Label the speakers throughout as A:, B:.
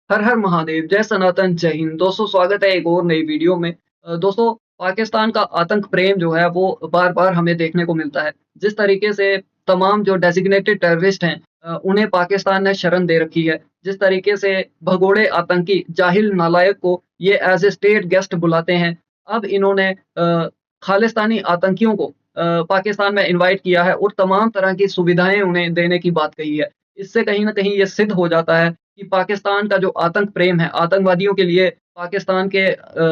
A: हर हर महादेव, जय सनातन, जय हिंद। दोस्तों स्वागत है एक और नई वीडियो में। दोस्तों पाकिस्तान का आतंक प्रेम जो है वो बार-बार हमें देखने को मिलता है। जिस तरीके से तमाम जो डेज़िग्नेटेड टेररिस्ट हैं उन्हें पाकिस्तान ने शरण दे रखी है। जिस तरीके से भगोड़े आतंकी जाहिल नालायक को ये एज़ ए स्टेट गेस्ट बुलाते हैं। अब इन्होंने खालिस्तानी आतंकियों को पाकिस्तान में इनवाइट किया है और तमाम तरह की सुविधाएँ उन्हें देने की बात कही है। इससे कहीं न कहीं ये सिद्ध हो जाता है कि पाकिस्तान का जो आतंक प्रेम है, आतंकवादियों के लिए पाकिस्तान के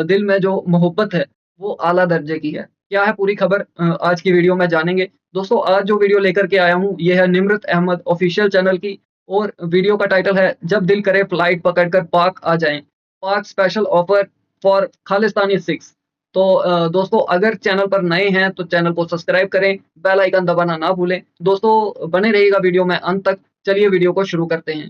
A: दिल में जो मोहब्बत है, वो आला दर्जे की है। क्या है पूरी खबर आज की वीडियो में जानेंगे। दोस्तों आज जो वीडियो लेकर के आया हूँ, ये है निम्रत अहमद ऑफ़िशियल चैनल की और वीडियो का टाइटल है जब दिल करे फ्लाइट पकड़कर पाक आ जाएँ। पाक special offer for Khalistani Sikhs. तो दोस्तों अगर चैनल पर नए हैं तो चैनल को सब्सक्राइब करें, बेल आइकन दबाना ना भूलें। दोस्तों बने रहिएगा वीडियो में अंत तक। चलिए वीडियो को शुरू करते हैं।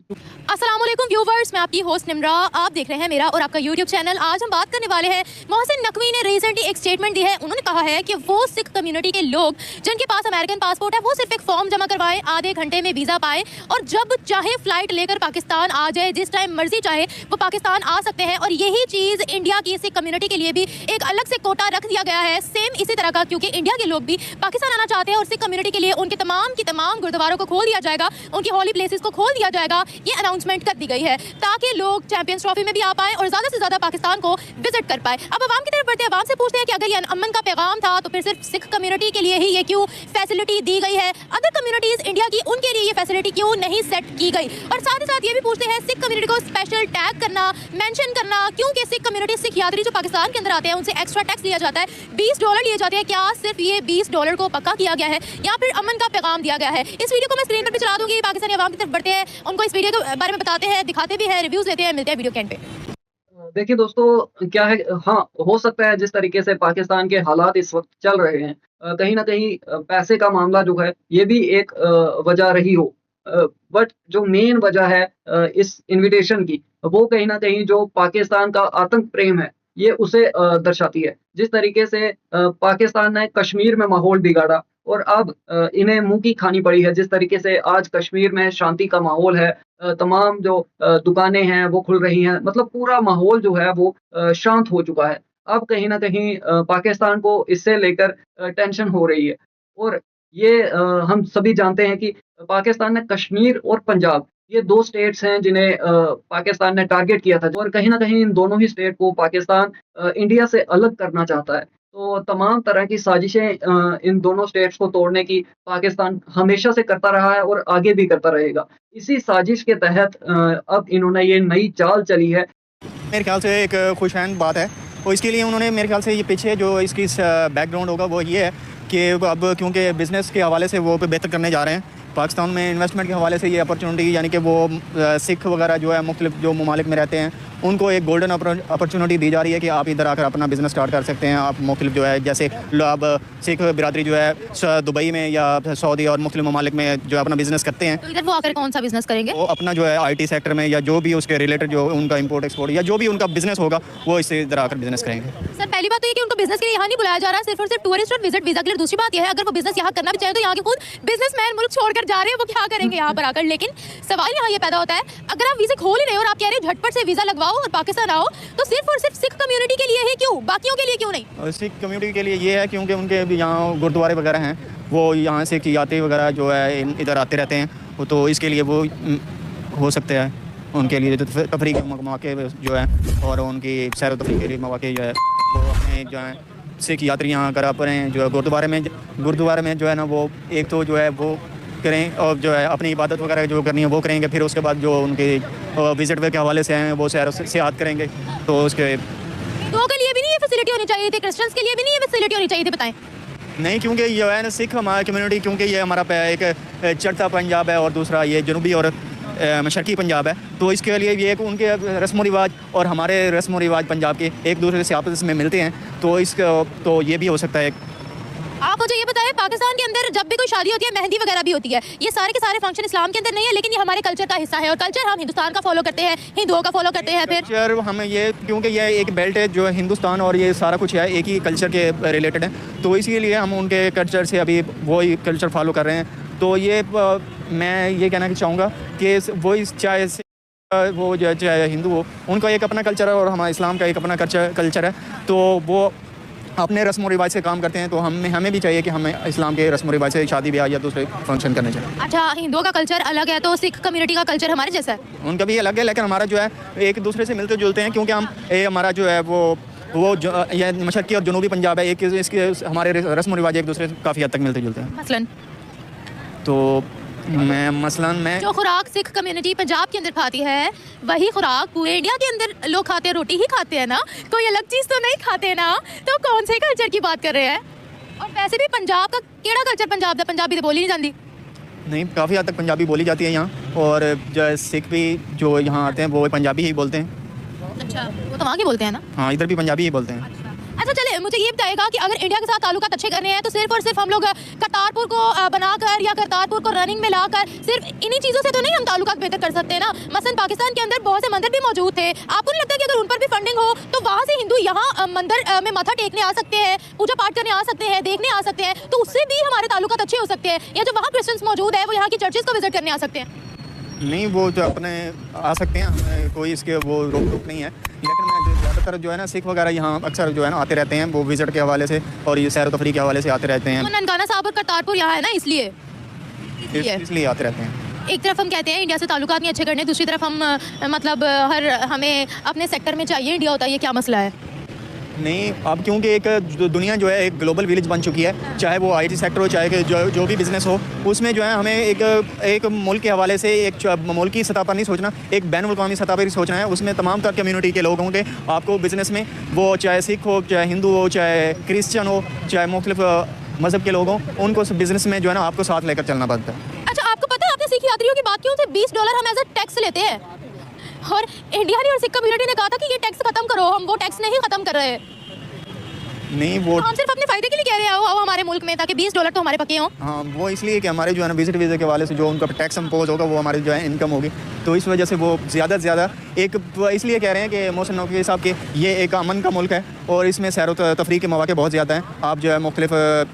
B: अस्सलाम वालेकुम व्यूवर्स, मैं आपकी होस्ट निम्रा। आप देख रहे हैं मेरा और आपका यूट्यूब चैनल। आज हम बात करने वाले हैं, मोहसिन नकवी ने रिसेंटली एक स्टेटमेंट दी है। उन्होंने कहा है कि वो सिख कम्युनिटी के लोग जिनके पास अमेरिकन पासपोर्ट है वो सिर्फ एक फॉर्म जमा करवाएं, आधे घंटे में वीज़ा पाए और जब चाहे फ्लाइट लेकर पाकिस्तान आ जाए, जिस टाइम मर्जी चाहे वो पाकिस्तान आ सकते हैं। और यही चीज़ इंडिया की सिख कम्युनिटी के लिए भी एक अलग से कोटा रख दिया गया है, सेम इसी तरह का, क्योंकि इंडिया के लोग भी पाकिस्तान आना चाहते हैं और सिख कम्युनिटी के लिए उनके तमाम की तमाम गुरुद्वारों को खोल दिया जाएगा, उनकी हॉली प्लेसेस को खोल दिया जाएगा। ये अनाउंसमेंट कर दी गई है ताकि लोग चैंपियंस ट्रॉफी में भी आ पाए और ज़्यादा से ज़्यादा पाकिस्तान को विजिट कर पाए। अब अवाम की तरफ बढ़ते हैं, अवाम से पूछते हैं कि अगर ये अमन का पैगाम था तो फिर सिर्फ सिख कम्युनिटी के लिए ही ये क्यों फैसिलिटी दी गई है, अदर कम्युनिटीज़ इंडिया की उनके लिए ये फैसिलिटी क्यों नहीं सेट की गई। और साथ ही साथ ये भी पूछते हैं सिख कम्युनिटी को स्पेशल टैग करना, मेंशन करना, क्योंकि सिख कम्युनिटी, सिख यात्री जो पाकिस्तान के अंदर आते हैं उनसे एक्स्ट्रा टैक्स लिया जाता है, $20 लिए जाते हैं। क्या सिर्फ ये $20 को पक्का किया गया है या फिर अमन का पैगाम दिया गया है? इस वीडियो को मैं स्क्रीन पर भी चला दूंगी। पाकिस्तानी अवाम की तरफ बढ़ते हैं, उनको इस वीडियो के बारे में बताते हैं, दिखाते भी हैं, रिव्यूज लेते हैं। मिलते हैं वीडियो के एंड पे।
A: देखिए दोस्तों क्या है, हाँ, हो सकता है जिस तरीके से पाकिस्तान के हालात इस वक़्त चल रहे हैं कहीं न कहीं पैसे का मामला जो है ये भी एक वजह रही हो। बट जो मेन वजह है इस इन्विटेशन की, वो कहीं न कहीं जो पाकिस्तान का आतंक प्रेम है, ये उसे दर्शाती है। जिस तरीके से पाकिस्तान ने कश्मीर में माहौल बिगाड़ा और अब इन्हें मुँह की खानी पड़ी है। जिस तरीके से आज कश्मीर में शांति का माहौल है, तमाम जो दुकानें हैं वो खुल रही हैं, मतलब पूरा माहौल जो है वो शांत हो चुका है। अब कहीं न कहीं पाकिस्तान को इससे लेकर टेंशन हो रही है और ये हम सभी जानते हैं कि पाकिस्तान ने कश्मीर और पंजाब, ये 2 स्टेट्स हैं जिन्हें पाकिस्तान ने टारगेट किया था और कहीं न कहीं इन दोनों ही स्टेट को पाकिस्तान इंडिया से अलग करना चाहता है। तो तमाम तरह की साजिशें इन दोनों स्टेट्स को तोड़ने की पाकिस्तान हमेशा से करता रहा है और आगे भी करता रहेगा। इसी साजिश के तहत अब इन्होंने ये नई चाल चली है।
C: मेरे ख्याल से एक खुशैन बात है और इसके लिए उन्होंने मेरे ख्याल से ये पीछे जो इसकी बैकग्राउंड होगा वो ये है कि अब क्योंकि बिज़नेस के हवाले से वो बेहतर करने जा रहे हैं पाकिस्तान में, इन्वेस्टमेंट के हवाले से ये अपॉर्चुनिटी, यानी कि वो सिख वगैरह जो है मुख्तलिफ जो ममालिक में रहते हैं उनको एक गोल्डन अपॉर्चुनिटी दी जा रही है कि आप इधर आकर अपना बिज़नेस स्टार्ट कर सकते हैं। आप मुख्तलिफ जो है जैसे अब सिख बिरादरी जो है दुबई में या सऊदी और मुख्तलिफ ममालिक में जो है अपना बिज़नेस करते हैं,
B: तो इधर वो आकर कौन सा बिजनेस करेंगे?
C: वो अपना जो है IT सेक्टर में या जो भी उसके रिलेटेड जो उनका इंपोर्ट एक्सपोर्ट या जो भी उनका बिज़नेस होगा वो इससे इधर आकर बिज़नेस करेंगे।
B: सर पहली बात तो ये कि उनको बिजनेस के लिए यहाँ नहीं बुलाया जा रहा है, सिर्फ और सिर्फ टूरिस्ट और विजिट वीजा के लिए। दूसरी बात यह है अगर वो बिजनेस यहाँ करना भी चाहे तो यहाँ के खुद बिजनेसमैन मुल्क छोड़कर जा रहे हैं, वो क्या करेंगे यहाँ पर आकर। लेकिन सवाल यहाँ ये पैदा होता है, अगर आप वीज़े खोल ही रहे हो और आप कह रहे हो झटपट से वीज़ा लगवाओ और पाकिस्तान आओ, तो सिर्फ और सिर्फ सिख कम्युनिटी के लिए ही क्यों, बाकियों के लिए क्यों नहीं?
C: और सिख कम्युनिटी के लिए ये है क्योंकि उनके भी यहाँ गुरुद्वारे वगैरह हैं, वो यहाँ से की यात्री वगैरह जो है इधर आते रहते हैं, तो इसके लिए वो हो सकते हैं उनके लिए जो तफरी के मौके जो है और उनकी सैर व तफरी के लिए मौके जो है वो अपने जो है सिख यात्री यहाँ करा पर हैं जो है गुरुद्वारे में जो है ना वो एक तो जो है वो करें और जो है अपनी इबादत वगैरह जो करनी है वो करेंगे, फिर उसके बाद जो उनके विजिट वे के हवाले से हैं वो सैर सियाहत करेंगे। तो उसके
B: तो के लिए भी नहीं ये फैसिलिटी होनी चाहिए थी, क्रिश्चियंस के लिए भी नहीं ये फैसिलिटी होनी चाहिए थी, बताएं?
C: नहीं, क्योंकि ये है ना सिख हमारा कम्युनिटी, क्योंकि ये हमारा एक चढ़ता पंजाब है और दूसरा ये जनूबी और मशरकी पंजाब है, तो इसके लिए ये उनके रस्म रिवाज और हमारे रस्म रिवाज पंजाब के एक दूसरे से आपस में मिलते हैं, तो ये भी हो सकता है।
B: आप मुझे ये बताएं, पाकिस्तान के अंदर जब भी कोई शादी होती है मेहंदी वगैरह भी होती है, ये सारे के सारे फंक्शन इस्लाम के अंदर नहीं है, लेकिन ये हमारे कल्चर का हिस्सा है और कल्चर हम हिंदुस्तान का फॉलो करते हैं, हिंदुओं का फॉलो करते हैं। फिर
C: कल्चर हम ये क्योंकि ये एक बेल्ट है जो हिंदुस्तान और ये सारा कुछ है एक ही कल्चर के रिलेटेड है, तो इसीलिए हम उनके कल्चर से अभी वही कल्चर फॉलो कर रहे हैं। तो ये मैं ये कहना चाहूँगा कि वो चाहे वो जो चाहे हिंदू हो, उनका एक अपना कल्चर है और हमारा इस्लाम का एक अपना कल्चर है। तो वो अपने रस्म व रिवाज से काम करते हैं, तो हमें भी चाहिए कि हमें इस्लाम के रस्म व रिवाज से शादी ब्याह या दूसरे फंक्शन करने चाहिए।
B: अच्छा, हिंदुओं का कल्चर अलग है तो सिख कम्युनिटी का कल्चर हमारे जैसा है?
C: उनका भी अलग है, लेकिन हमारा जो है एक दूसरे से मिलते जुलते हैं, क्योंकि हमारा जो है वो ये मशरकी और जनूबी पंजाब है, इसके हमारे रस्म व रिवाज एक दूसरे से काफ़ी हद तक मिलते जुलते हैं।
B: मसलन
C: तो मैं
B: जो खुराक सिख कम्युनिटी पंजाब के अंदर खाती है वही खुराक पूरे इंडिया के अंदर लोग खाते हैं, रोटी ही खाते हैं ना, कोई अलग चीज़ तो नहीं खाते ना, तो कौन से कल्चर की बात कर रहे हैं? और वैसे भी पंजाब का केड़ा कल्चर पंजाब का, पंजाबी तो बोली नहीं जाती।
C: नहीं, काफ़ी हद तक पंजाबी बोली जाती है यहाँ, और जो सिख भी जो यहाँ आते हैं वो पंजाबी ही बोलते हैं।
B: अच्छा, वो तो वहाँ के बोलते हैं ना?
C: हाँ, इधर भी पंजाबी ही बोलते हैं।
B: अच्छा, चले मुझे ये बताएगा कि अगर इंडिया के साथ ताल्लुकात अच्छे करने हैं तो सिर्फ और सिर्फ हम लोग करतारपुर को बनाकर या करतारपुर को रनिंग में लाकर सिर्फ इन्हीं चीज़ों से तो नहीं हम ताल्लुकात बेहतर कर सकते ना। मसलन पाकिस्तान के अंदर बहुत से मंदिर भी मौजूद थे, आपको नहीं लगता कि अगर उन पर भी फंडिंग हो तो वहाँ से हिंदू यहाँ मंदिर में माथा टेकने आ सकते हैं, पूजा पाठ करने आ सकते हैं, देखने आ सकते हैं, तो उससे भी हमारे ताल्लुकात अच्छे हो सकते हैं? या जो वहाँ क्रिश्चियंस मौजूद है वो यहाँ की चर्चेज को विजिट करने आ सकते हैं?
C: नहीं, वो तो अपने आ सकते हैं, हमें कोई इसके वो रोक टोक नहीं है, लेकिन मैं ज़्यादातर जो है ना सिख वगैरह यहाँ अक्सर जो है ना आते रहते हैं, वो विज़िट के हवाले से और ये सैर तफरी के हवाले से आते रहते हैं।
B: तो ननकाना साहब और करतारपुर यहाँ है ना, इसलिए
C: इसलिए आते रहते हैं।
B: एक तरफ हम कहते हैं इंडिया से ताल्लुकात नहीं अच्छे करने, दूसरी तरफ हम मतलब हमें अपने सेक्टर में चाहिए इंडिया होता है, ये क्या मसला है?
C: नहीं, अब क्योंकि एक दुनिया जो है एक ग्लोबल विलेज बन चुकी है, चाहे वो आईटी सेक्टर हो, चाहे जो भी बिज़नेस हो, उसमें जो है हमें एक मुल्क के हवाले से एक मुल्क की सतह पर नहीं सोचना, एक बैन अवी सतह पर ही सोचना है। उसमें तमाम तर कम्युनिटी के लोग होंगे आपको बिज़नेस में, वो चाहे सिख हो, चाहे हिंदू हो, चाहे क्रिश्चियन हो, चाहे मुख्तलिफ मज़हब के लोग हों, उनको बिज़नेस में जो है ना आपको साथ लेकर चलना पड़ता है।
B: अच्छा, आपको पता है आपने सिख यात्रियों की बात की, उनसे $20 हम एज अ टैक्स लेते हैं, और इंडिया ने और सिख कम्युनिटी ने कहा था कि ये टैक्स खत्म करो, हम वो टैक्स नहीं खत्म कर रहे।
C: नहीं, वो
B: तो हम सिर्फ अपने फायदे के लिए कह रहे हैं आओ हमारे मुल्क में, ताकि $20 तो हमारे पके हों।
C: हाँ, वो इसलिए कि हमारे जो है ना विजिट वीज़े के हवाले से जो उनका टैक्स इम्पोज होगा वो हमारी जो है इनकम होगी, तो इस वजह से वो ज़्यादा से ज़्यादा इसलिए कह रहे हैं कि मोहसिन नकवी साहब के ये एक अमन का मुल्क है और इसमें सैर तफरी के मौके बहुत ज़्यादा हैं। आप जो है मुख्तलिफ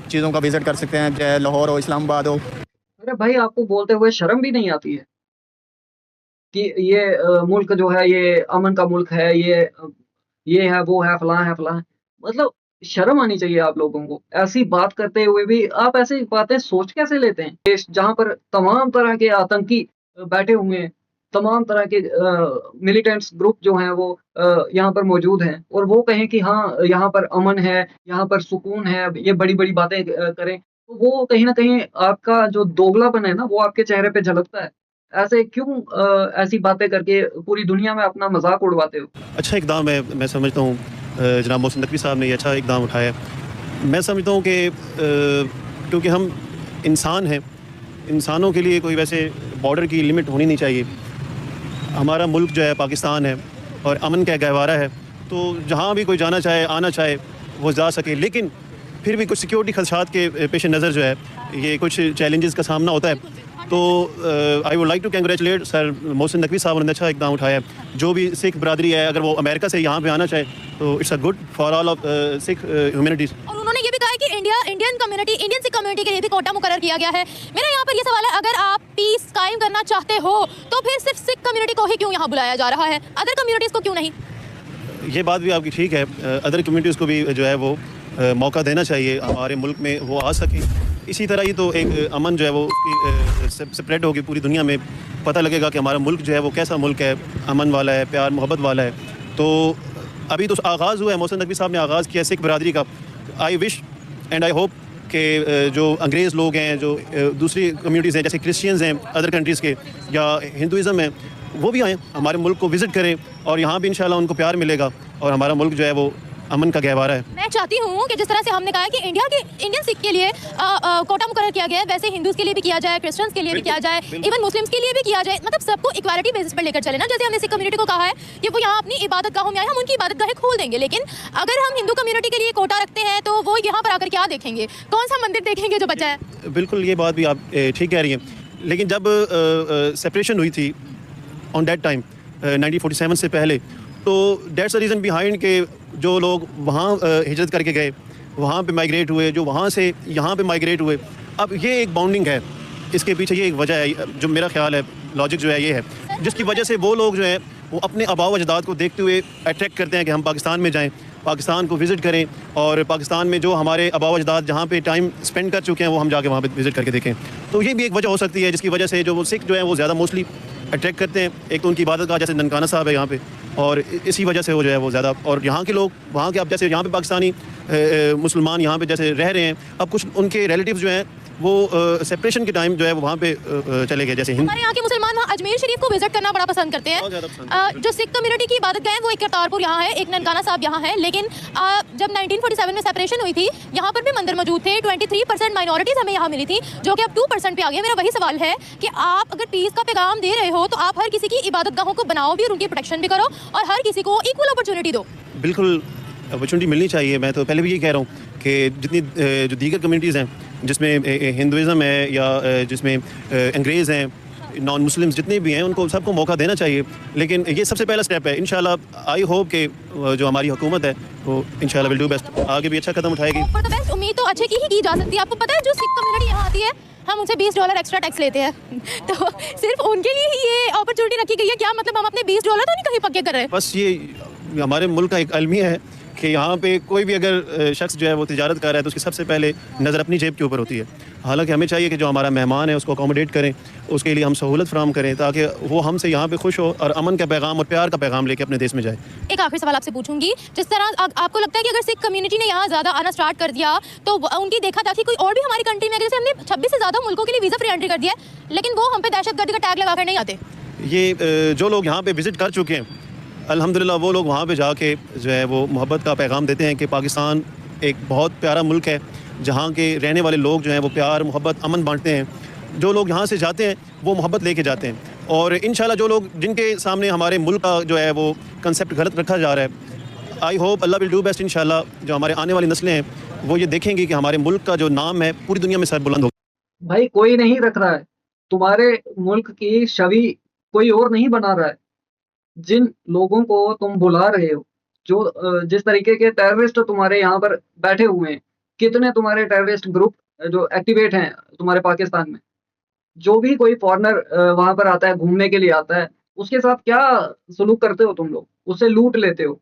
C: चीज़ों का विज़िट कर सकते हैं, चाहे लाहौर हो, इस्लामाबाद हो।
A: अरे भाई, आपको बोलते हुए शर्म भी नहीं आती है कि ये मुल्क जो है ये अमन का मुल्क है, ये है, वो है, फलां है, फलां है। मतलब शर्म आनी चाहिए आप लोगों को। ऐसी बात करते हुए भी आप ऐसी बातें सोच कैसे लेते हैं? देश जहाँ पर तमाम तरह के आतंकी बैठे हुए हैं, तमाम तरह के मिलिटेंट्स ग्रुप जो हैं वो यहाँ पर मौजूद हैं, और वो कहें कि हाँ यहाँ पर अमन है, यहाँ पर सुकून है, ये बड़ी-बड़ी बातें करें, तो वो कहीं न कहीं आपका जो दोगलापन है ना वो आपके चेहरे पे झलकता है। ऐसे क्यों ऐसी बातें करके पूरी दुनिया में अपना मज़ाक उड़वाते हो?
D: अच्छा इक़दाम है, मैं समझता हूँ जनाब मोहसिन नकवी साहब ने ये अच्छा इक़दाम उठाया है। मैं समझता हूँ कि क्योंकि हम इंसान हैं, इंसानों के लिए कोई वैसे बॉर्डर की लिमिट होनी नहीं चाहिए। हमारा मुल्क जो है पाकिस्तान है और अमन का गहवारा है, तो जहाँ भी कोई जाना चाहे, आना चाहे, वो जा सके, लेकिन फिर भी कुछ सिक्योरिटी खदशात के पेश नज़र जो है ये कुछ चैलेंजेस का सामना होता है। तो I would like to congratulate sir Mohsin Naqvi साहब ने अच्छा इक़दाम उठाया है। जो भी सिख बरादरी है, अगर वो अमेरिका से यहाँ पे आना चाहे तो it's a good for all of Sikh humanities.
B: और उन्होंने ये भी कहा है कि इंडियन सिख कम्युनिटी के लिए भी कोटा मुकर्रर किया गया है। मेरा यहाँ पर ये सवाल है, अगर आप पीस कायम करना चाहते हो तो फिर सिर्फ सिख कम्युनिटी को ही क्यों यहाँ बुलाया जा रहा है, अदर कम्युनिटीज़ को क्यों नहीं?
D: ये बात भी आपकी ठीक है, अदर कम्युनिटीज़ को भी जो है वो मौका देना चाहिए, हमारे मुल्क में वो आ सकें। इसी तरह ही तो एक अमन जो है वो स्प्रेड होगी पूरी दुनिया में, पता लगेगा कि हमारा मुल्क जो है वो कैसा मुल्क है, अमन वाला है, प्यार मोहब्बत वाला है। तो अभी तो आगाज़ हुआ है, मोहसिन नकवी साहब ने आगाज़ किया सिख बरादरी का। I wish and I hope कि जो अंग्रेज़ लोग हैं, जो दूसरी कम्युनिटीज़ हैं, जैसे क्रिश्चियंस हैं अदर कंट्रीज़ के, या हिंदुज़म है, वो भी आएँ, हमारे मुल्क को विज़िट करें, और यहाँ भी इंशाल्लाह उनको प्यार मिलेगा और हमारा मुल्क जो है वो अमन का गहवारा है।
B: मैं चाहती हूँ कि जिस तरह से हमने कहा कि इंडियन सिख के लिए कोटा मुकर्रर किया गया है, वैसे हिंदूज़ के लिए भी किया जाए, क्रिश्चियंस के लिए भी किया जाए, इवन मुस्लिम्स के लिए भी किया जाए, मतलब सबको इक्वालिटी बेसिस पर लेकर चले ना। जैसे हमने सिख कम्युनिटी को कहा है कि वो यहाँ अपनी इबादत गाहों में आए, हम उनकी इबादत गाहें खोल देंगे, लेकिन अगर हम हिंदू कम्युनिटी के लिए कोटा रखते हैं तो वो यहाँ पर आकर क्या देखेंगे, कौन सा मंदिर देखेंगे जो बचा है?
D: बिल्कुल, ये बात भी आप ठीक कह रही हैं, लेकिन जब सेपरेशन हुई थी ऑन दैट टाइम 1947 से पहले, तो दैट्स द रीज़न बिहाइंड के जो लोग वहाँ हिजरत करके गए, वहाँ पे माइग्रेट हुए, जो वहाँ से यहाँ पे माइग्रेट हुए, अब ये एक बाउंडिंग है, इसके पीछे ये एक वजह है, जो मेरा ख्याल है, लॉजिक जो है ये है। जिसकी वजह से वो लोग जो हैं वो अपने आबाओ अजदाद को देखते हुए अट्रैक्ट करते हैं कि हम पाकिस्तान में जाएं, पाकिस्तान को विज़िट करें और पाकिस्तान में जो हमारे आबाओ अजदाद जहाँ पे टाइम स्पेंड कर चुके हैं वो हम जाके वहाँ पे विज़िट करके देखें। तो ये भी एक वजह हो सकती है जिसकी वजह से जो वो सिख जो है वो ज़्यादा मोस्टली अट्रैक्ट करते हैं। एक तो उनकी इबादत का जैसे ननकाना साहब है यहाँ पे, और इसी वजह से वो जो है वो ज़्यादा, और यहाँ के लोग वहाँ के, अब जैसे यहाँ पे पाकिस्तानी मुसलमान यहाँ पे जैसे रह रहे हैं, अब कुछ उनके रिलेटिव्स जो हैं वो सेपरेशन के टाइम जो है वो वहाँ पे चले गए। जैसे
B: हमारे यहाँ के मुसलमान वहाँ अजमेर शरीफ को विजिट करना बड़ा पसंद करते
D: बहुत ज़्यादा पसंद
B: हैं। जो सिख कम्युनिटी की इबादत गाह है वो एक करतारपुर यहाँ है, एक ननकाना साहब यहाँ है, लेकिन जब 1947 में सेपरेशन हुई थी यहाँ पर भी मंदिर मौजूद थे। 23% माइनॉरिटीज हमें यहाँ मिली थी जो कि अब 2% पे आ गई। मेरा वही सवाल है कि आप अगर पीस का पैगाम दे रहे हो तो आप हर किसी की इबादत गाहों को बनाओ भी और उनकी प्रोटेक्शन भी करो और हर किसी को इक्वल अपॉर्चुनिटी दो।
D: बिल्कुल अपॉर्चुनिटी मिलनी चाहिए। मैं तो पहले भी यही कह रहा हूँ कि जितनी जो दीगर कम्युनिटीज़ हैं जिसमें हिंदुज़म है या जिसमें अंग्रेज़ हैं, नॉन मुस्लिम्स जितने भी हैं, उनको सबको मौका देना चाहिए। लेकिन ये सबसे पहला स्टेप है। इंशाल्लाह आई होप कि जो हमारी हुकूमत है वो इंशाल्लाह विल डू बेस्ट, आगे भी अच्छा कदम उठाएगी।
B: फॉर द बेस्ट उम्मीद तो अच्छे की ही जाती है। आपको पता है जो सिख कम्युनिटी यहाँ आती है हम उनसे $20 एक्स्ट्रा टैक्स लेते हैं तो सिर्फ उनके लिए ही ये अपॉर्चुनिटी रखी गई है। क्या मतलब हम अपने $20 तो नहीं कहीं पक्के कर रहे हैं?
D: बस ये हमारे मुल्क का एक अलमिया है कि यहाँ पे कोई भी अगर शख्स जो है वो तिजारत कर रहा है तो उसकी सबसे पहले नज़र अपनी जेब के ऊपर होती है। हालांकि हमें चाहिए कि जो हमारा मेहमान है उसको अकोमोडेट करें, उसके लिए हम सहूलत फराहम करें ताकि वो हमसे यहाँ पे खुश हो और अमन का पैगाम और प्यार का पैगाम लेके अपने देश में जाए।
B: एक आखिरी सवाल आपसे पूछूंगी, जिस तरह आपको लगता है कि अगर सिख कम्युनिटी ने यहाँ ज़्यादा आना स्टार्ट कर दिया तो उनकी देखा देखी कोई और भी हमारी कंट्री में, जैसे हमने 26 से ज़्यादा मुल्कों के लिए वीज़ा फ्री एंट्री कर दिया है लेकिन वो हम पे दहशतगर्दी का टैग लगा कर नहीं आते?
D: ये जो लोग यहाँ पे विज़िट कर चुके हैं अल्हम्दुलिल्लाह वो लोग वहाँ पे जाके जो है वो मोहब्बत का पैगाम देते हैं कि पाकिस्तान एक बहुत प्यारा मुल्क है जहाँ के रहने वाले लोग जो हैं वो प्यार, मोहब्बत, अमन बांटते हैं। जो लोग यहाँ से जाते हैं वो मोहब्बत लेके जाते हैं और इंशाल्लाह जो लोग जिनके सामने हमारे मुल्क का जो है वो कंसेप्ट गलत रखा जा रहा है, I hope Allah will do best. इंशाल्लाह जो हमारे आने वाली नस्लें हैं वो ये देखेंगी कि हमारे मुल्क का जो नाम है पूरी दुनिया में सर बुलंद होगा।
A: भाई कोई नहीं रख रहा है, तुम्हारे मुल्क की छवि कोई और नहीं बना रहा है। जिन लोगों को तुम बुला रहे हो, जो जिस तरीके के टेररिस्ट तुम्हारे यहाँ पर बैठे हुए हैं, कितने तुम्हारे टेररिस्ट ग्रुप जो एक्टिवेट हैं तुम्हारे पाकिस्तान में, जो भी कोई फॉरेनर वहां पर आता है, घूमने के लिए आता है, उसके साथ क्या सलूक करते हो तुम लोग? उससे लूट लेते हो।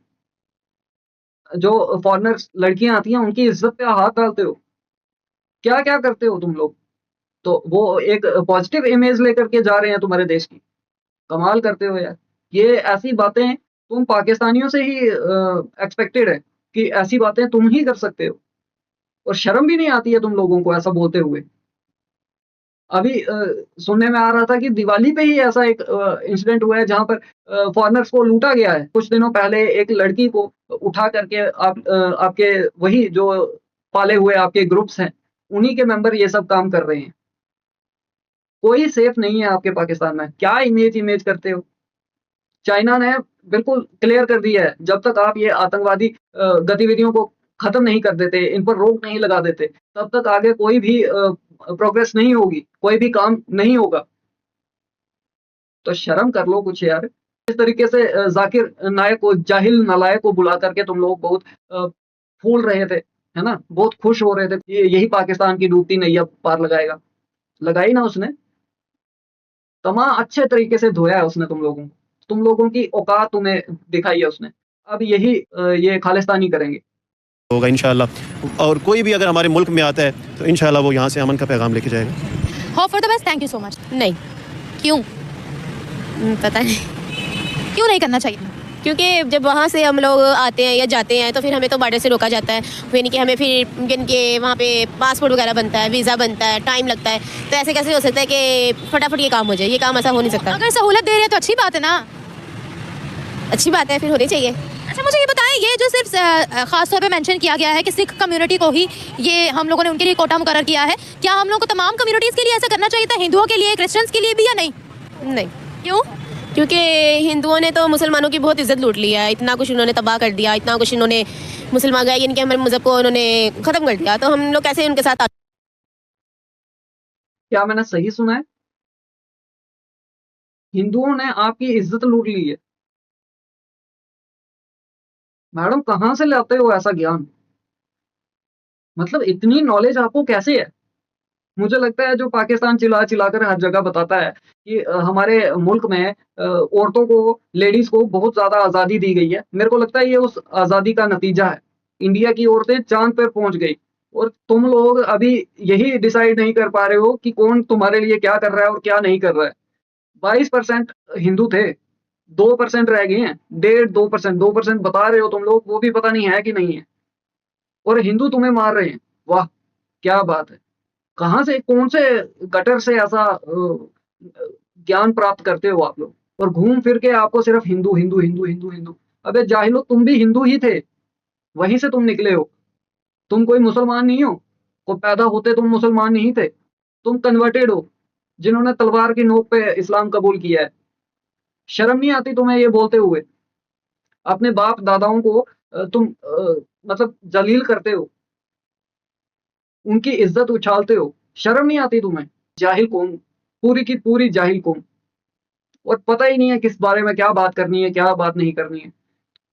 A: जो फॉरेनर लड़कियां आती हैं उनकी इज्जत पे हाथ डालते हो। क्या क्या करते हो तुम लोग? तो वो एक पॉजिटिव इमेज लेकर के जा रहे हैं तुम्हारे देश की। कमाल करते हो यार। ये ऐसी बातें तुम पाकिस्तानियों से ही एक्सपेक्टेड है कि ऐसी बातें तुम ही कर सकते हो, और शर्म भी नहीं आती है तुम लोगों को ऐसा बोलते हुए। अभी सुनने में आ रहा था कि दिवाली पे ही ऐसा एक इंसिडेंट हुआ है जहां पर फॉरेनर्स को लूटा गया है। कुछ दिनों पहले एक लड़की को उठा करके आपके वही जो पाले हुए आपके ग्रुप्स हैं उन्हीं के मेंबर ये सब काम कर रहे हैं। कोई सेफ नहीं है आपके पाकिस्तान में। क्या इमेज करते हो? चाइना ने बिल्कुल क्लियर कर दिया है, जब तक आप ये आतंकवादी गतिविधियों को खत्म नहीं कर देते, इन पर रोक नहीं लगा देते, तब तक आगे कोई भी प्रोग्रेस नहीं होगी, कोई भी काम नहीं होगा। तो शर्म कर लो कुछ यार। इस तरीके से जाकिर नायक को, जाहिल नालायक को बुला करके तुम लोग बहुत फूल रहे थे, है ना, बहुत खुश हो रहे थे यही पाकिस्तान की डूबती नैया पार लगाएगा। लगाई ना उसने, तमाम अच्छे तरीके से धोया है उसने तुम लोगों को। तुम लोगों की औकात तुम्हें दिखाई है उसने। अब यही ये खालिस्तानी करेंगे
D: होगा इंशाल्लाह। और कोई भी अगर हमारे मुल्क में आता है तो इंशाल्लाह वो यहाँ से अमन का पैगाम लेके जाएगा।
B: Hope for the best. Thank you so much. नहीं, क्यों?
E: पता नहीं
B: क्यों नहीं करना चाहिए?
E: क्योंकि जब वहाँ से हम लोग आते हैं या जाते हैं तो फिर हमें तो बॉर्डर से रोका जाता है, यानी कि हमें फिर इनके वहाँ पे पासपोर्ट वगैरह बनता है, वीज़ा बनता है, टाइम लगता है। तो ऐसे कैसे हो सकता है कि फटाफट ये काम हो जाए? ये काम ऐसा हो नहीं सकता।
B: अगर सहूलत दे रहे हैं तो अच्छी बात है ना।
E: अच्छी बात है, फिर होनी चाहिए।
B: अच्छा मुझे ये बताएं, ये जो सिर्फ खास तौर पे मेंशन किया गया है कि सिख कम्युनिटी को ही ये हम लोगों ने उनके लिए कोटा मुकर्रर किया है, क्या हम लोगों को तमाम कम्युनिटीज़ के लिए ऐसा करना चाहिए था? हिंदुओं के लिए, क्रिश्चियंस के लिए भी, या नहीं?
E: नहीं,
B: क्यों?
E: क्योंकि हिंदुओं ने तो मुसलमानों की बहुत इज्जत लूट ली है। इतना कुछ उन्होंने तबाह कर दिया, इतना कुछ इन्होंने मुसलमान गए यानी कि हमारे मज़हब को उन्होंने ख़त्म कर दिया। तो हम लोग कैसे उनके साथ?
A: क्या मैंने सही सुना है? हिंदुओं ने आपकी इज्जत लूट ली है? मैडम कहाँ से लाते हो ऐसा ज्ञान? मतलब इतनी नॉलेज आपको कैसे है? मुझे लगता है जो पाकिस्तान चिल्ला-चिल्लाकर हर जगह बताता है कि हमारे मुल्क में औरतों को, लेडीज़ को बहुत ज़्यादा आज़ादी दी गई है। मेरे को लगता है ये उस आज़ादी का नतीजा है। इंडिया की औरतें चाँद पे पहुँच गई और तुम लोग अभी यही डिसाइड नहीं कर पा रहे हो कि कौन तुम्हारे लिए क्या कर रहा है और क्या नहीं कर रहा है। 22% हिंदू थे, 2% रह गए हैं, 1.5-2%, 2% बता रहे हो तुम लोग, वो भी पता नहीं है कि नहीं है। और हिंदू तुम्हें मार रहे हैं। वाह! क्या बात है। कहाँ से, कौन से गटर से ऐसा ज्ञान प्राप्त करते हो आप लोग? और घूम फिर के आपको सिर्फ हिंदू, हिंदू, हिंदू, हिंदू, हिंदू। अबे जाहिलो, तुम भी हिंदू ही थे, वहीं से तुम निकले हो। तुम कोई मुसलमान नहीं हो, को पैदा होते तुम मुसलमान नहीं थे। तुम कन्वर्टेड हो, जिन्होंने तलवार की नोक पे इस्लाम कबूल किया है। शर्म नहीं आती तुम्हें ये बोलते हुए? अपने बाप दादाओं को तुम मतलब जलील करते हो, उनकी इज्जत उछालते हो। शर्म नहीं आती तुम्हें? जाहिल कौम, पूरी की पूरी जाहिल कौम। और पता ही नहीं है किस बारे में क्या बात करनी है, क्या बात नहीं करनी है।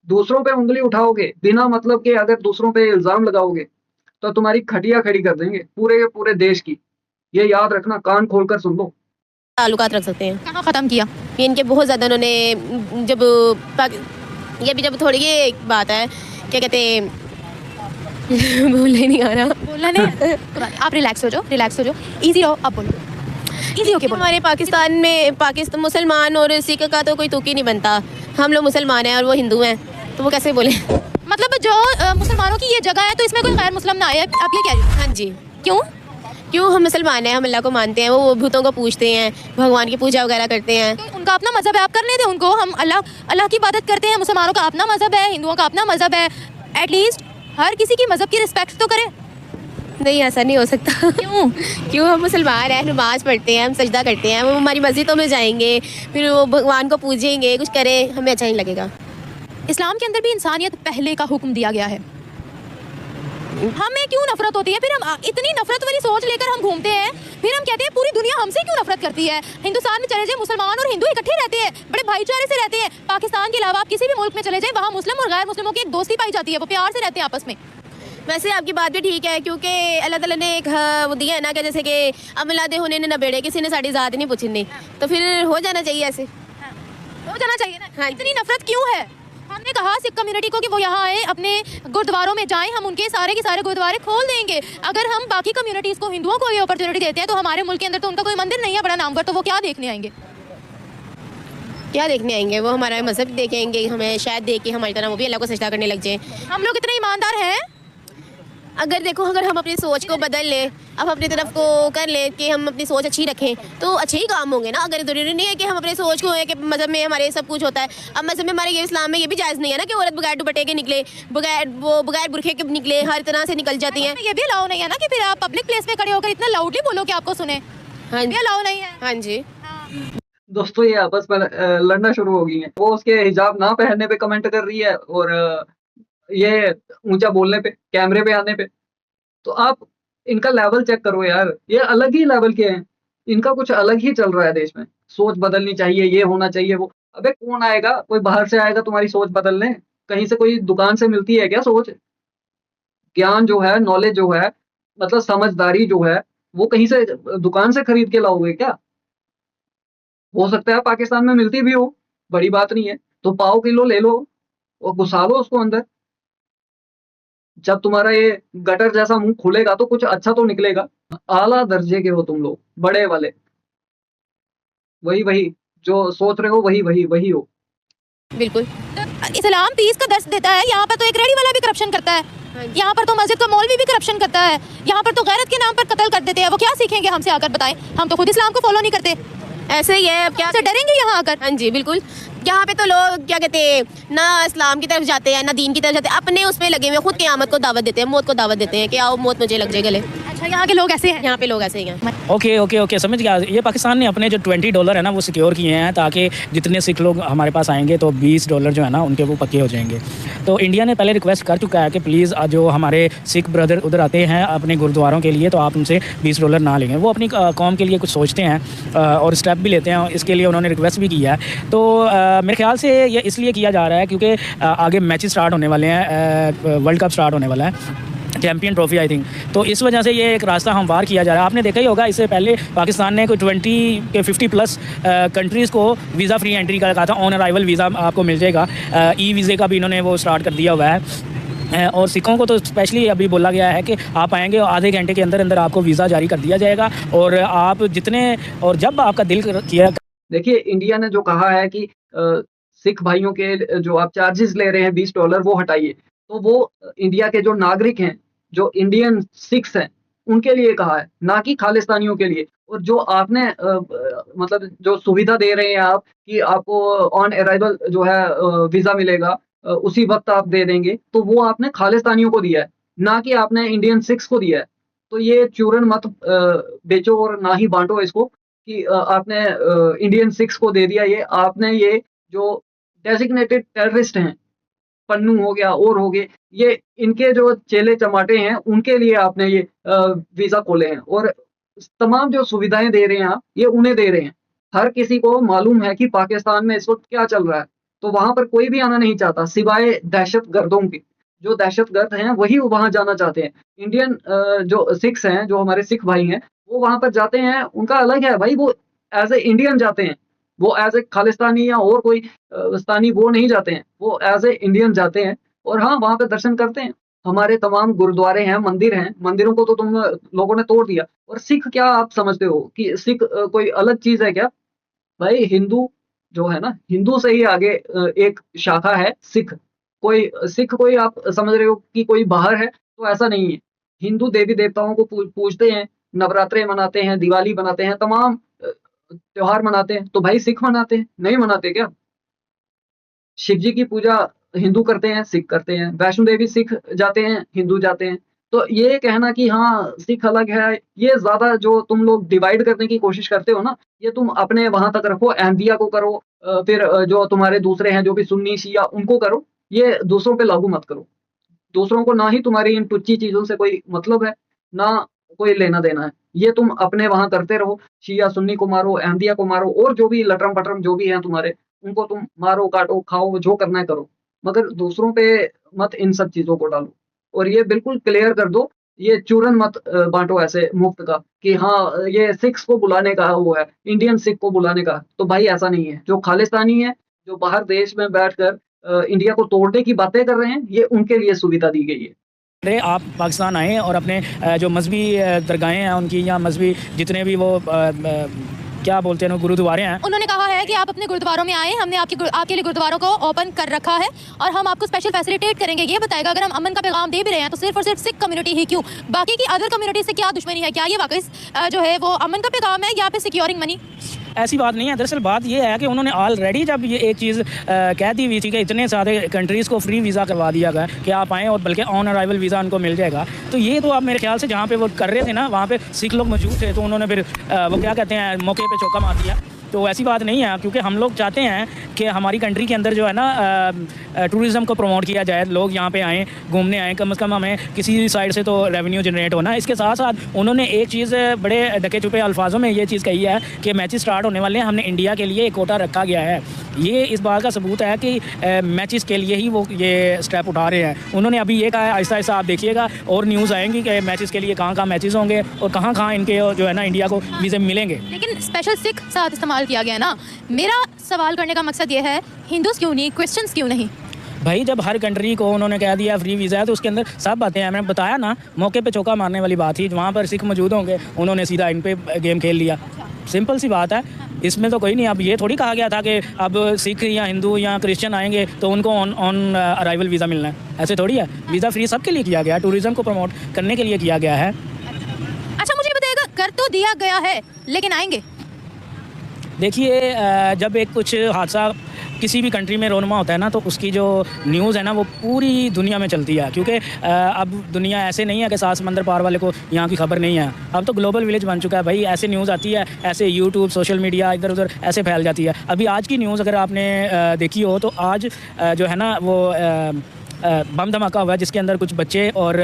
A: दूसरों पे उंगली उठाओगे बिना मतलब के, अगर दूसरों पे इल्जाम लगाओगे तो तुम्हारी खटिया खड़ी कर देंगे पूरे के पूरे देश की। ये याद रखना, कान खोलकर सुन लो।
E: ताल्लुकात रख सकते हैं।
B: कहाँ ख़त्म किया?
E: ये इनके बहुत ज़्यादा उन्होंने जब ये भी जब थोड़ी ये एक बात है, क्या कहते हैं बोलने नहीं आ रहा,
B: बोलना नहीं आप रिलैक्स हो जाओ, रिलैक्स हो जाओ, ईजी रहो, अब बोलो, ईजी होके बोलो।
E: हमारे पाकिस्तान में मुसलमान और सिख का तो कोई तुक ही नहीं बनता। हम लोग मुसलमान हैं और वो हिंदू हैं, तो वो कैसे बोले?
B: मतलब जो मुसलमानों की ये जगह है तो इसमें कोई गैर मुस्लिम ना आए, आप ये कह रहे हो?
E: हाँ जी।
B: क्यों?
E: हम मुसलमान हैं, हम अल्लाह को मानते हैं, वो भूतों को पूजते हैं, भगवान की पूजा वगैरह करते हैं।
B: तो उनका अपना मजहब है, आप करने दें उनको। हम अल्लाह की इबादत करते हैं, मुसलमानों का अपना मजहब है, हिंदुओं का अपना मजहब है। एटलीस्ट हर किसी की मजहब की रिस्पेक्ट तो करें।
E: नहीं, ऐसा नहीं हो सकता।
B: क्यों?
E: हम मुसलमान हैं, नमाज पढ़ते हैं, हम सजदा करते हैं, वो हमारी मस्जिदों में जाएंगे, फिर वो भगवान को पूजेंगे, कुछ करें, हमें अच्छा नहीं लगेगा।
B: इस्लाम के अंदर भी इंसानियत पहले का हुक्म दिया गया है। हमें क्यों नफरत होती है? फिर हम इतनी नफरत वाली सोच लेकर हम घूमते हैं, फिर हम कहते हैं पूरी दुनिया हमसे क्यों नफरत करती है? हिंदुस्तान में चले जाए, मुसलमान और हिंदू इकट्ठे रहते हैं, बड़े भाईचारे से रहते हैं। पाकिस्तान के अलावा आप किसी भी मुल्क में चले जाए, वहाँ मुस्लिम और गैर मुस्लिमों की एक दोस्ती पाई जाती है, वो प्यार से रहते हैं आपस में।
E: वैसे आपकी बात भी ठीक है, क्योंकि अल्लाह ताला ने एक वो दिया है ना कि जैसे कि अमलादे होने ने न बेड़े, किसी ने साड़ी ज़ात नहीं पूछनी, तो फिर हो जाना चाहिए ऐसे।
B: हो जाना चाहिए ना।
E: हाँ।
B: इतनी नफरत क्यों है? हमने कहा सिख कम्युनिटी को कि वो यहाँ आए, अपने गुरुद्वारों में जाएं, हम उनके सारे के सारे गुरुद्वारे खोल देंगे। अगर हम बाकी कम्युनिटीज़ को, हिंदुओं को ये अपॉर्चुनिटी देते हैं, तो हमारे मुल्क के अंदर तो उनका कोई मंदिर नहीं है बड़ा नामवर, तो वो क्या देखने आएंगे?
E: क्या देखने आएंगे? वो हमारा मजहब देखेंगे, हमें शायद देख के हमारी तरह वो भी अल्लाह को सजदा करने लग जाए।
B: हम लोग इतने ईमानदार हैं?
E: अगर देखो, अगर हम अपनी सोच को बदल लें, अब अपनी तरफ को कर लें कि हम अपनी सोच अच्छी रखें, तो अच्छे ही काम होंगे ना। अगर ज़रूरी नहीं है कि हम अपनी सोच को है कि मज़हब में हमारे सब कुछ होता है। अब मज़हब में हमारे ये इस्लाम में ये भी जायज़ नहीं है ना कि औरत बगैर दुपट्टे के निकले, बगैर बुरखे के निकले, हर तरह से निकल जाती हैं।
B: ये भी अलाउ नहीं है ना कि फिर आप पब्लिक प्लेस में खड़े होकर इतना लाउडली बोलो कि आपको सुने।
E: हाँ
B: ये अलाउ नहीं है।
E: हाँ जी।
A: दोस्तों ये आपस में लड़ना शुरू हो गई हैं। वो उसके हिजाब ना पहनने पे कमेंट कर रही है और ये ऊंचा बोलने पे, कैमरे पे आने पे। तो आप इनका लेवल चेक करो यार, ये अलग ही लेवल के हैं। इनका कुछ अलग ही चल रहा है देश में। सोच बदलनी चाहिए, ये होना चाहिए, वो। अबे कौन आएगा? कोई बाहर से आएगा तुम्हारी सोच बदलने? कहीं से कोई दुकान से मिलती है क्या सोच? ज्ञान जो है, नॉलेज जो है, मतलब समझदारी जो है, वो कहीं से दुकान से खरीद के लाओगे क्या? हो सकता है पाकिस्तान में मिलती भी हो, बड़ी बात नहीं है, तो पाव किलो ले लो और घुसा लो उसको अंदर। जब तुम्हारा ये गटर जैसा मुंह खुलेगा तो कुछ अच्छा तो निकलेगा। आला दर्जे के हो तुम लोग, बड़े वाले। वही जो सोच रहे हो, वही हो।
E: बिल्कुल।
B: इस्लाम पीस का दर्स देता है। यहाँ पर तो एक रेडी वाला भी करप्शन करता है, यहाँ पर तो मस्जिद का मौलवी भी करप्शन करता है, यहाँ पर तो गैरत के नाम पर कत्ल कर देते हैं। वो क्या सीखेंगे हमसे आकर? बताएं। हम तो खुद इस्लाम को फॉलो नहीं करते।
E: ऐसे ही है, अब क्या
B: से डरेंगे यहाँ आकर?
E: हाँ जी, बिल्कुल। यहाँ पे तो लोग क्या कहते हैं, ना इस्लाम की तरफ जाते हैं, ना दीन की तरफ जाते हैं, अपने उसमें लगे हुए, खुद क़यामत को दावत देते हैं, मौत को दावत देते हैं कि आओ मौत मुझे लग जाए गले।
B: अच्छा, यहाँ के लोग ऐसे हैं?
E: यहाँ पे लोग ऐसे ही हैं।
F: ओके समझ गया। ये पाकिस्तान ने अपने जो $20 है ना वो सिक्योर किए हैं, ताकि जितने सिख लोग हमारे पास आएंगे तो $20 जो है ना उनके वो पक्के हो जाएंगे। तो इंडिया ने पहले रिक्वेस्ट कर चुका है कि प्लीज़ जो हमारे सिख ब्रदर उधर आते हैं अपने गुरुद्वारों के लिए, तो आप उनसे $20 ना लेंगे। वो अपनी कौम के लिए कुछ सोचते हैं और स्टेप भी लेते हैं, इसके लिए उन्होंने रिक्वेस्ट भी किया है। तो मेरे ख्याल से ये इसलिए किया जा रहा है क्योंकि आगे मैचेस स्टार्ट होने वाले हैं, वर्ल्ड कप स्टार्ट होने वाला है। Champion trophy I think. तो इस वजह से ये एक रास्ता हमवार किया जा रहा है। आपने देखा ही होगा, इससे पहले पाकिस्तान ने कोई 20 के 50 प्लस कंट्रीज़ को वीज़ा फ्री एंट्री का कहा था, ऑन अराइवल वीज़ा आपको मिल जाएगा। ई वीज़े का भी इन्होंने वो स्टार्ट कर दिया हुआ है। और सिखों को तो स्पेशली अभी बोला गया है कि आप आएंगे और आधे घंटे के अंदर अंदर आपको वीज़ा जारी कर दिया जाएगा, और आप जितने और जब आपका दिल किया।
A: देखिए, इंडिया ने जो कहा है कि सिख भाइयों के जो आप चार्जेस ले रहे हैं $20 वो हटाइए, तो वो इंडिया के जो नागरिक हैं, जो इंडियन सिख्स हैं, उनके लिए कहा है, ना कि खालिस्तानियों के लिए। और जो आपने मतलब जो सुविधा दे रहे हैं आप कि आपको ऑन अराइवल जो है वीज़ा मिलेगा, उसी वक्त आप दे देंगे, तो वो आपने खालिस्तानियों को दिया है, ना कि आपने इंडियन सिख्स को दिया है। तो ये चूरन मत बेचो और ना ही बांटो इसको कि आपने इंडियन सिख्स को दे दिया। ये आपने ये जो डेजिग्नेटेड टेररिस्ट हैं, पन्नू हो गया और हो गए, ये इनके जो चेले चमाटे हैं, उनके लिए आपने ये वीज़ा खोले हैं। और तमाम जो सुविधाएं दे रहे हैं आप, ये उन्हें दे रहे हैं। हर किसी को मालूम है कि पाकिस्तान में इस वक्त क्या चल रहा है, तो वहां पर कोई भी आना नहीं चाहता सिवाय दहशतगर्दों के। जो दहशतगर्द हैं वही वहां जाना चाहते हैं। इंडियन जो सिख्स हैं, जो हमारे सिख भाई हैं, वो वहां पर जाते हैं, उनका अलग है भाई, वो एज ए इंडियन जाते हैं, वो एज ए खालिस्तानी या और कोई स्थानी वो नहीं जाते हैं, वो एज ए इंडियन जाते हैं। और हाँ, वहां पे दर्शन करते हैं। हमारे तमाम गुरुद्वारे हैं, मंदिर हैं, मंदिरों को तो तुम लोगों ने तोड़ दिया। और सिख क्या आप समझते हो कि सिख कोई अलग चीज है क्या? भाई हिंदू जो है ना, हिंदू से ही आगे एक शाखा है सिख। सिख कोई आप समझ रहे हो कि कोई बाहर है? तो ऐसा नहीं है। हिंदू देवी देवताओं को पूजते हैं, नवरात्रे मनाते हैं, दिवाली मनाते हैं, तमाम त्योहार मनाते हैं। तो भाई सिख मनाते हैं, नहीं मनाते क्या? शिव जी की पूजा हिंदू करते हैं, सिख करते हैं। वैष्णो देवी सिख जाते हैं, हिंदू जाते हैं। तो ये कहना कि हाँ सिख अलग है, ये ज्यादा जो तुम लोग डिवाइड करने की कोशिश करते हो ना, ये तुम अपने वहां तक रखो। अहमदिया को करो, फिर जो तुम्हारे दूसरे हैं जो भी सुन्नी शिया, उनको करो। ये दूसरों पे लागू मत करो। दूसरों को ना ही तुम्हारी इन टुच्ची चीजों से कोई मतलब है, ना कोई लेना देना है। ये तुम अपने वहां करते रहो, शिया सुन्नी को मारो, अहमदिया को मारो, और जो भी लटरम पटरम जो भी हैं तुम्हारे, उनको तुम मारो, काटो, खाओ, जो करना है करो, मगर दूसरों पे मत इन सब चीजों को डालो। और ये बिल्कुल क्लियर कर दो, ये चूरन मत बांटो ऐसे मुफ्त का कि हाँ ये सिख्स को बुलाने का वो है, इंडियन सिख को बुलाने का। तो भाई ऐसा नहीं है। जो खालिस्तानी है, जो बाहर देश में बैठकर इंडिया को तोड़ने की बातें कर रहे हैं, ये उनके लिए सुविधा दी गई है।
F: अरे आप पाकिस्तान आएँ और अपने जो मजहबी दरगाहें हैं उनकी, या मजहबी जितने भी वो क्या बोलते हैं गुरुद्वारे हैं,
B: उन्होंने कहा है कि आप अपने गुरुद्वारों में आए, हमने आपके लिए गुरुद्वारों को ओपन कर रखा है और हम आपको स्पेशल फैसिलिटेट करेंगे। ये बताएगा अगर हम अमन का पैगाम दे भी रहे हैं तो सिर्फ और सिर्फ सिख कम्युनिटी ही क्यों, बाकी की अदर कम्युनिटी से क्या दुश्मनी है? क्या ये वाकई जो है वो अमन का पैगाम है या फिर सिक्योरिंग मनी?
F: ऐसी बात नहीं है। दरअसल बात ये है कि उन्होंने ऑलरेडी जब ये एक चीज़ कह दी हुई थी कि इतने सारे कंट्रीज़ को फ्री वीज़ा करवा दिया गया कि आप आएँ, और बल्कि ऑन अराइवल वीज़ा उनको मिल जाएगा। तो ये तो आप मेरे ख्याल से जहाँ पे वो कर रहे थे ना, वहाँ पे सिख लोग मौजूद थे, तो उन्होंने फिर वो क्या कहते हैं, मौके पे चौका मार दिया। तो ऐसी बात नहीं है, क्योंकि हम लोग चाहते हैं कि हमारी कंट्री के अंदर जो है ना टूरिज़्म को प्रमोट किया जाए, लोग यहाँ पे आएँ, घूमने आएँ, कम से कम हमें किसी साइड से तो रेवेन्यू जनरेट होना। इसके साथ साथ उन्होंने एक चीज़ बड़े ढके छुपे अल्फाजों में ये चीज़ कही है कि मैचेस स्टार्ट होने वाले हैं, हमने इंडिया के लिए एक कोटा रखा गया है। ये इस बात का सबूत है कि मैचेस के लिए ही वो ये स्टेप उठा रहे हैं। उन्होंने अभी ये कहा है, आहिस्ता आहिस्ता आप देखिएगा और न्यूज़ आएंगी कि मैचेस के लिए कहाँ कहाँ मैचेस होंगे और कहाँ कहाँ इनके जो है ना इंडिया को वीज़े मिलेंगे।
B: लेकिन स्पेशल सिख साथ इस्तेमाल किया गया ना। मेरा सवाल करने का मकसद ये है, हिंदूज क्यों नहीं, क्रिश्चियंस क्यों नहीं?
F: भाई जब हर कंट्री को उन्होंने कह दिया फ्री वीज़ा है तो उसके अंदर सब बातें हैं। मैंने बताया ना, मौके पे चौका मारने वाली बात थी। वहाँ पर सिख मौजूद होंगे, उन्होंने सीधा इन पे गेम खेल लिया। सिंपल सी बात है, इसमें तो कोई नहीं। अब ये थोड़ी कहा गया था कि अब सिख या हिंदू या क्रिश्चियन आएंगे तो उनको ऑन अराइवल वीज़ा मिलना है, ऐसे थोड़ी है। वीज़ा फ्री सबके लिए किया गया है, टूरिज़्म को प्रमोट करने के लिए किया गया है।
B: अच्छा मुझे बताइएगा, कर तो दिया गया है लेकिन आएंगे?
F: देखिए जब एक कुछ हादसा किसी भी कंट्री में रोनमा होता है ना, तो उसकी जो न्यूज़ है ना वो पूरी दुनिया में चलती है। क्योंकि अब दुनिया ऐसे नहीं है कि 7 समंदर पार वाले को यहाँ की खबर नहीं है। अब तो ग्लोबल विलेज बन चुका है भाई। ऐसे न्यूज़ आती है, ऐसे यूट्यूब, सोशल मीडिया, इधर उधर ऐसे फैल जाती है। अभी आज की न्यूज़ अगर आपने देखी हो तो आज जो है ना वो बम धमाका हुआ है जिसके अंदर कुछ बच्चे और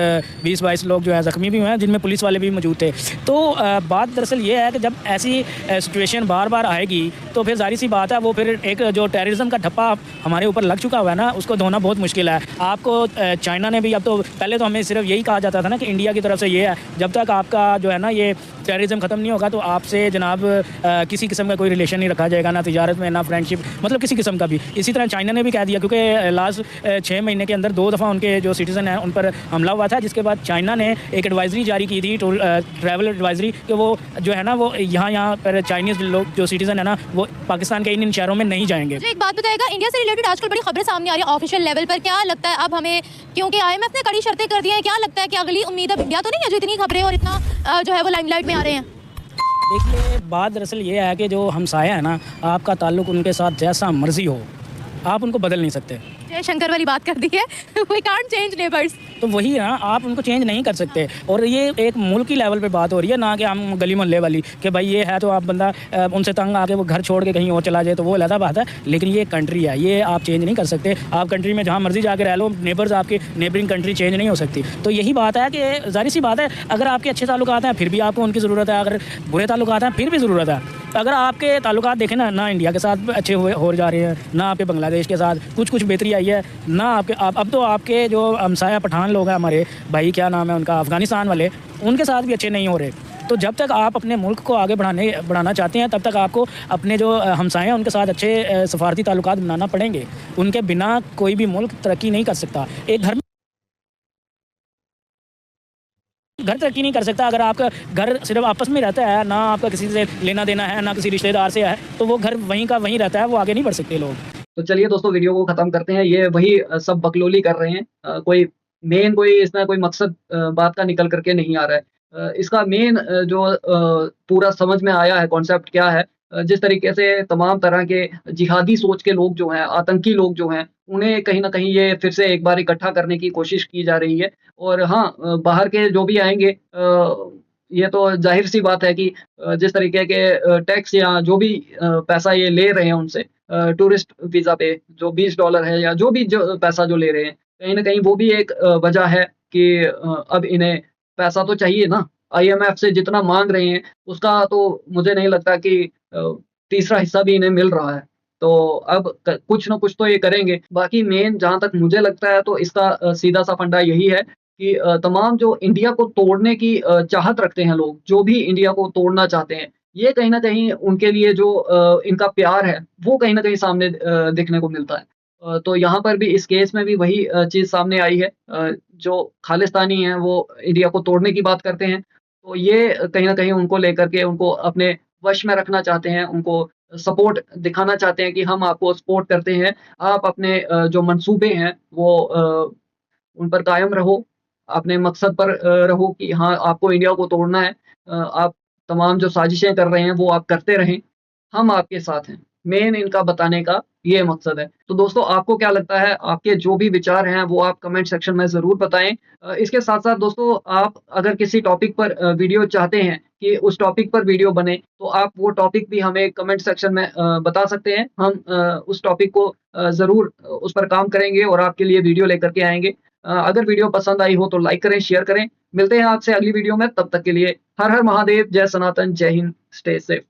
F: 20-22 लोग जो है ज़ख्मी भी हुए हैं, जिनमें पुलिस वाले भी मौजूद थे। तो बात दरअसल ये है कि जब ऐसी सिचुएशन बार बार आएगी तो फिर ज़ाहिर सी बात है वो फिर एक जो टेररिज्म का ठप्पा हमारे ऊपर लग चुका हुआ है ना, उसको धोना बहुत मुश्किल है। आपको चाइना ने भी, अब तो पहले तो हमें सिर्फ यही कहा जाता था ना कि इंडिया की तरफ से ये है, जब तक आपका जो है ना ये टेररिज्म ख़त्म नहीं होगा तो आपसे जनाब किसी किस्म का कोई रिलेशन नहीं रखा जाएगा, ना तिजारत में, ना फ्रेंडशिप, मतलब किसी किस्म का भी। इसी तरह चाइना ने भी कह दिया, क्योंकि लास्ट 6 महीने के अंदर 2 दफ़ा उनके जो सिटीज़न हैं उन पर हमला हुआ था, जिसके बाद चाइना ने एक एडवाइजरी जारी की थी, ट्रैवल एडवाइजरी, कि वो जो है ना वो यहाँ पर चाइनीज़ लोग जो सिटीज़न है ना वो पाकिस्तान के इन शहरों में नहीं जाएंगे।
B: एक बात बताएगा, इंडिया से रिलेटेड आजकल बड़ी खबरें सामने आ रही है ऑफिशियल लेवल पर, क्या लगता है अब हमें, क्योंकि IMF ने कड़ी शर्तें कर दी हैं, क्या लगता है कि अगली उम्मीद अब इंडिया तो नहीं है जो इतनी खबरें और इतना जो है वो लाइमलाइट में आ रहे हैं?
F: देखिए, बात दरअसल ये है कि जो हमसाया है ना, आपका ताल्लुक उनके साथ जैसा मर्जी हो, आप उनको बदल नहीं सकते।
B: जयशंकर वाली बात कर दी है, वी कांट चेंज नेबर्स।
F: तो वही है ना, आप उनको चेंज नहीं कर सकते। और ये एक मुल्क की लेवल पे बात हो रही है, ना कि हम गली मोहल्ले वाली कि भाई ये है तो आप बंदा उनसे तंग आके वो घर छोड़ के कहीं और चला जाए तो वो अलग बात है, लेकिन ये कंट्री है, ये आप चेंज नहीं कर सकते। आप कंट्री में जहाँ मर्जी जाके रह लो, नेबर्स आपके नेबरिंग कंट्री चेंज नहीं हो सकती। तो यही बात है कि ज़ाहिर सी बात है, अगर आपके अच्छे ताल्लुकात हैं फिर भी आपको उनकी ज़रूरत है, अगर बुरे ताल्लुकात हैं फिर भी ज़रूरत है। अगर आपके ताल्लुकात देखें ना इंडिया के साथ अच्छे हो जा रहे हैं, ना आपके बांग्लादेश के साथ कुछ बेहतरी आई है, ना आपके अब तो आपके जो हमसाया पठान लोग हैं हमारे भाई, क्या नाम है उनका, अफ़गानिस्तान वाले, उनके साथ भी अच्छे नहीं हो रहे। तो जब तक आप अपने मुल्क को आगे बढ़ाना चाहते हैं, तब तक आपको अपने जो हमसाए हैं उनके साथ अच्छे सफारती ताल्लुकात बनाना पड़ेंगे। उनके बिना कोई भी मुल्क तरक्की नहीं कर सकता। एक घर तरक्की नहीं कर सकता अगर आपका घर सिर्फ आपस में रहता है, ना आपका किसी से लेना देना है, ना किसी रिश्तेदार से है, तो वो घर वहीं का वहीं रहता है, वो आगे नहीं बढ़ सकते लोग।
A: तो चलिए दोस्तों, वीडियो को ख़त्म करते हैं। ये वही सब बकलोली कर रहे हैं, कोई मेन कोई इसमें कोई मकसद बात का निकल करके नहीं आ रहा है। इसका मेन जो पूरा समझ में आया है कॉन्सेप्ट क्या है, जिस तरीके से तमाम तरह के जिहादी सोच के लोग जो हैं, आतंकी लोग जो हैं, उन्हें कहीं न कहीं ये फिर से एक बार इकट्ठा करने की कोशिश की जा रही है। और हाँ, बाहर के जो भी आएँगे, ये तो ज़ाहिर-सी बात है कि जिस तरीके के टैक्स या जो भी पैसा ये ले रहे हैं उनसे, टूरिस्ट वीज़ा पे जो $20 है या जो भी जो पैसा जो ले रहे हैं, कहीं न कहीं वो भी एक वजह है कि अब इन्हें पैसा तो चाहिए ना। IMF से जितना माँग रहे हैं, उसका तो मुझे नहीं लगता कि तीसरा हिस्सा भी इन्हें मिल रहा है। तो अब क कुछ न कुछ तो ये करेंगे। बाकी मेन जहाँ तक मुझे लगता है तो इसका सीधा-सा फंडा यही है कि तमाम जो इंडिया को तोड़ने की चाहत रखते हैं लोग, जो भी इंडिया को तोड़ना चाहते हैं, ये कहीं न कहीं उनके लिए जो इनका प्यार है, वो कहीं न कहीं सामने दिखने को मिलता है। तो यहाँ पर भी इस केस में भी वही चीज़ सामने आई है। जो खालिस्तानी हैं, वो इंडिया को तोड़ने की बात करते हैं, तो ये कहीं न कहीं उनको लेकर के उनको अपने वश में रखना चाहते हैं, उनको सपोर्ट दिखाना चाहते हैं कि हम आपको सपोर्ट करते हैं। आप अपने जो मंसूबे हैं, वो उन पर कायम रहो, अपने मकसद पर रहो कि हाँ, आपको इंडिया को तोड़ना है। आप तमाम जो साजिशें कर रहे हैं, वो आप करते रहें, हम आपके साथ हैं। मेन इनका बताने का ये मकसद है। तो दोस्तों, आपको क्या लगता है? आपके जो भी विचार हैं, वो आप कमेंट सेक्शन में ज़रूर बताएँ। इसके साथ-साथ दोस्तों, आप अगर किसी टॉपिक पर वीडियो चाहते हैं कि उस टॉपिक पर वीडियो बने, तो आप वो टॉपिक भी हमें कमेंट सेक्शन में बता सकते हैं। हम उस टॉपिक को ज़रूर उस पर काम करेंगे और आपके लिए वीडियो लेकर के आएँगे। अगर वीडियो पसंद आई हो तो लाइक करें, शेयर करें। मिलते हैं आपसे अगली वीडियो में, तब तक के लिए हर हर महादेव, जय सनातन, जय हिंद, स्टे सेफ।